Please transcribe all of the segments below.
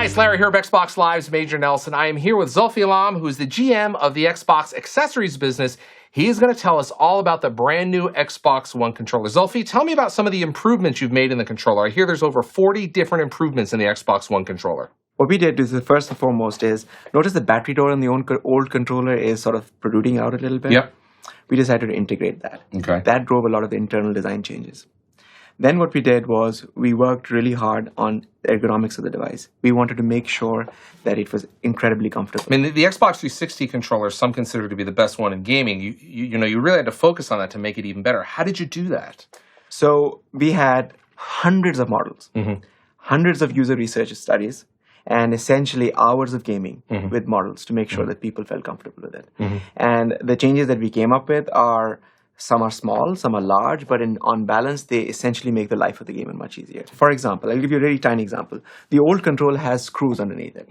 Hi, it's Larry here of Xbox Live's Major Nelson. I am here with Zulfi Alam, who is the GM of the Xbox accessories business. He is going to tell us all about the brand new Xbox One controller. Zulfi, tell me about some of the improvements you've made in the controller. I hear there's over 40 different improvements in the Xbox One controller. What we did is, first and foremost, is notice the battery door on the old controller is sort of protruding out a little bit. Yep. We decided to integrate that. Okay. That drove a lot of the internal design changes. Then what we did was we worked really hard on the ergonomics of the device. We wanted to make sure that it was incredibly comfortable. I mean, the Xbox 360 controller, some consider to be the best one in gaming. You really had to focus on that to make it even better. How did you do that? So we had hundreds of models, hundreds of user research studies, and essentially hours of gaming with models to make sure that people felt comfortable with it. And the changes that we came up with are, some are small, some are large, but on balance, they essentially make the life of the gamer much easier. For example, I'll give you a really tiny example. The old controller has screws underneath it.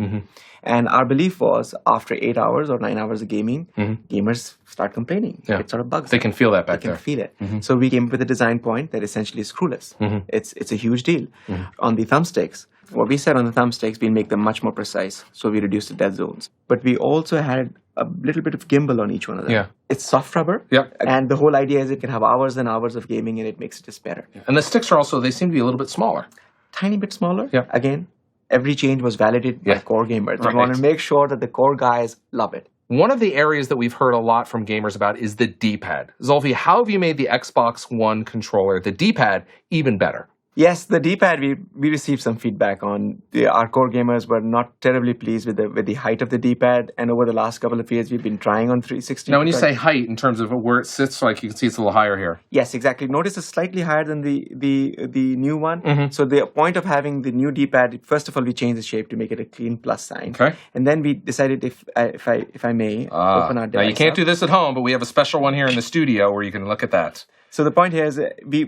And our belief was after 8 hours or 9 hours of gaming, gamers start complaining. Yeah. It sort of bugs They them. can feel that back They there. can feel it. So we came up with a design point that essentially is screwless. It's a huge deal. On the thumbsticks, what we said on the thumbsticks, we'll make them much more precise. So we reduced the dead zones. But we also had a little bit of gimbal on each one of them. Yeah. It's soft rubber. Yep. And the whole idea is it can have hours and hours of gaming and it makes it just better. And the sticks are also, they seem to be a little bit smaller. Tiny bit smaller. Yeah. Again, every change was validated by core gamers. Right. We want to make sure that the core guys love it. One of the areas that we've heard a lot from gamers about is the D-pad. Zulfi, how have you made the Xbox One controller, the D-pad, even better? Yes, the D-pad, we received some feedback on. Our core gamers were not terribly pleased with the height of the D-pad, and over the last couple of years, we've been trying on 360. Now, when you say height, in terms of where it sits, like you can see it's a little higher here. Yes, exactly. Notice it's slightly higher than the new one. So the point of having the new D-pad, first of all, we changed the shape to make it a clean plus sign. Okay. And then we decided, if I may, open our device now, you can't up. do this at home, but we have a special one here in the studio where you can look at that. So the point here is,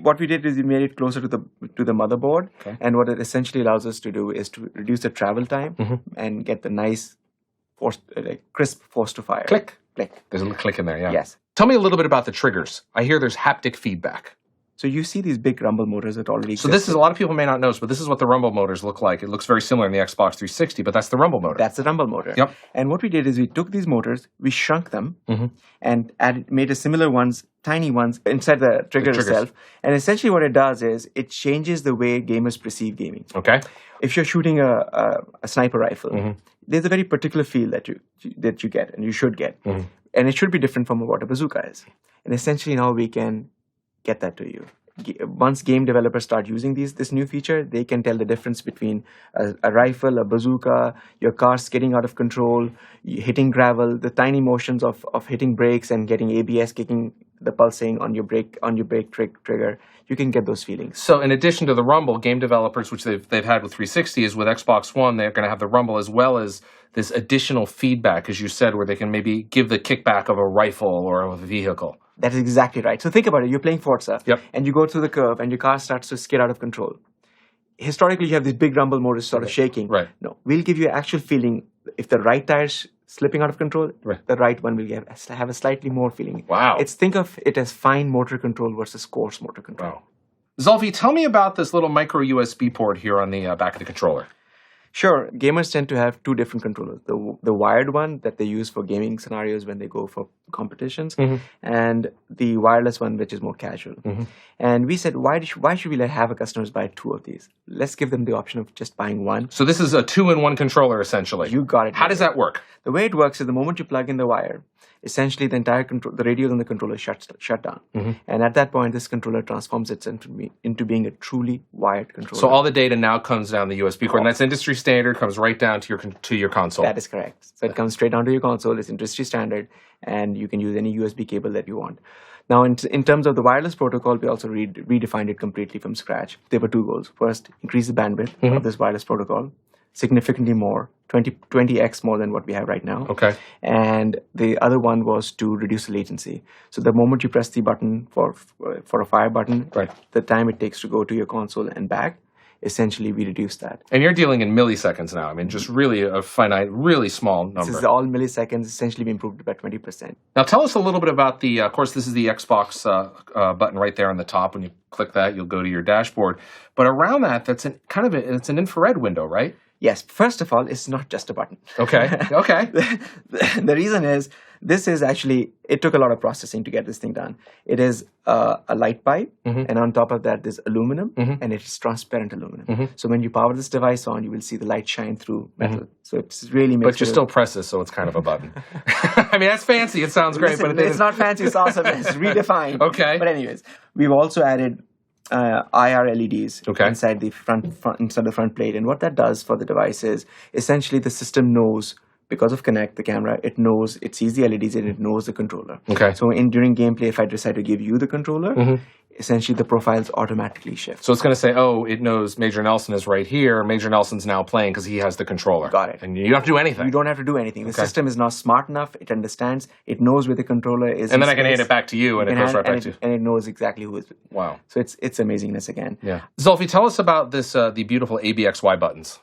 what we did is we made it closer to the motherboard, and what it essentially allows us to do is to reduce the travel time and get the nice, crisp force to fire. Click. Click. There's a little click in there, yeah. Yes. Tell me a little bit about the triggers. I hear there's haptic feedback. So you see these big rumble motors that already exist. So this is, a lot of people may not notice, but this is what the rumble motors look like. It looks very similar in the Xbox 360, but that's the rumble motor. That's the rumble motor. Yep. And what we did is we took these motors, we shrunk them, and made a similar ones, tiny ones, inside the trigger itself. And essentially what it does is it changes the way gamers perceive gaming. Okay. If you're shooting a sniper rifle, there's a very particular feel that you get, and you should get. And it should be different from what a bazooka is. And essentially now we can get that to you. Once game developers start using this new feature, they can tell the difference between a rifle, a bazooka, your car skidding out of control, hitting gravel, the tiny motions of hitting brakes and getting ABS kicking the pulsing on your brake trigger. You can get those feelings. So in addition to the rumble, game developers, which they've had with 360, is with Xbox One, they're going to have the rumble as well as this additional feedback, as you said, where they can maybe give the kickback of a rifle or of a vehicle. That is exactly right. So think about it. You're playing Forza, and you go through the curve, and your car starts to skid out of control. Historically, you have these big rumble motors sort of shaking. Right. No, we'll give you an actual feeling. If the right tire's slipping out of control, the right one will have a slightly more feeling. Wow. Think of it as fine motor control versus coarse motor control. Wow. Zulfi, tell me about this little micro USB port here on the back of the controller. Sure. Gamers tend to have two different controllers. The wired one that they use for gaming scenarios when they go for competitions, and the wireless one, which is more casual. And we said, why should we have our customers buy two of these? Let's give them the option of just buying one. So this is a 2-in-1 controller, essentially. You got it. How does that work? The way it works is the moment you plug in the wire, essentially the entire the radios on the controller shut down. And at that point, this controller transforms itself into being a truly wired controller. So all the data now comes down the USB cord, and that's industry standard, comes right down to your console. That is correct. So it comes straight down to your console. It's industry standard, and you can use any USB cable that you want. Now, in terms of the wireless protocol, we also redefined it completely from scratch. There were two goals. First, increase the bandwidth of this wireless protocol significantly more, 20x more than what we have right now. Okay. And the other one was to reduce the latency. So the moment you press the button for a fire button, the time it takes to go to your console and back, essentially we reduce that. And you're dealing in milliseconds now. I mean, just really a finite, really small number. This is all milliseconds. Essentially, we improved by 20%. Now, tell us a little bit about of course, this is the Xbox button right there on the top. When you click that, you'll go to your dashboard. But around that, it's an infrared window, right? Yes. First of all, it's not just a button. Okay. Okay. The reason is, this is actually, it took a lot of processing to get this thing done. It is a light pipe, and on top of that, there's aluminum, and it's transparent aluminum. So when you power this device on, you will see the light shine through metal. So it's really makes But you still press this, so it's kind of a button. I mean, that's fancy. It sounds great, Listen, but it's not fancy. It's awesome. It's redefined. Okay. But anyways, we've also added IR LEDs Okay. inside the front plate, and what that does for the device is essentially the system knows, because of Connect, the camera, it knows, it sees the LEDs and it knows the controller. Okay. So during gameplay, if I decide to give you the controller, essentially the profiles automatically shift. So it's going to say, oh, it knows Major Nelson is right here. Major Nelson's now playing because he has the controller. Got it. And you don't have to do anything. You don't have to do anything. The system is now smart enough. It understands. It knows where the controller is. And then I can hand it back to you, and it goes right back to you. And it knows exactly who is. Wow. So it's amazingness again. Yeah. Zulfi, tell us about this the beautiful ABXY buttons.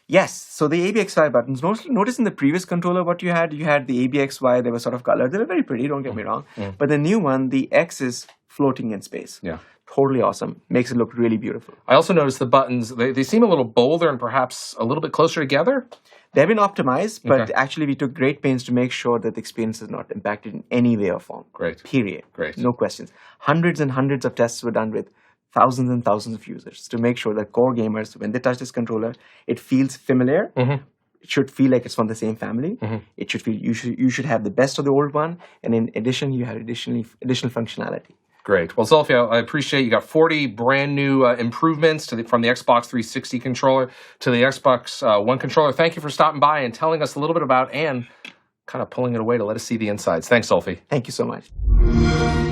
Yes. So the ABXY buttons, notice in the previous controller what you had the ABXY, they were sort of colored. They were very pretty, don't get me wrong. But the new one, the X is floating in space. Yeah. Totally awesome. Makes it look really beautiful. I also noticed the buttons, they seem a little bolder and perhaps a little bit closer together. They've been optimized, but actually we took great pains to make sure that the experience is not impacted in any way or form. Great. Period. Great. No questions. Hundreds and hundreds of tests were done with thousands and thousands of users to make sure that core gamers, when they touch this controller, it feels familiar. It should feel like it's from the same family. It should feel you should have the best of the old one, and in addition, you have additional functionality. Great. Well, Zulfi, I appreciate you got 40 brand new improvements from the Xbox 360 controller to the Xbox One controller. Thank you for stopping by and telling us a little bit about and kind of pulling it away to let us see the insides. Thanks, Zulfi. Thank you so much.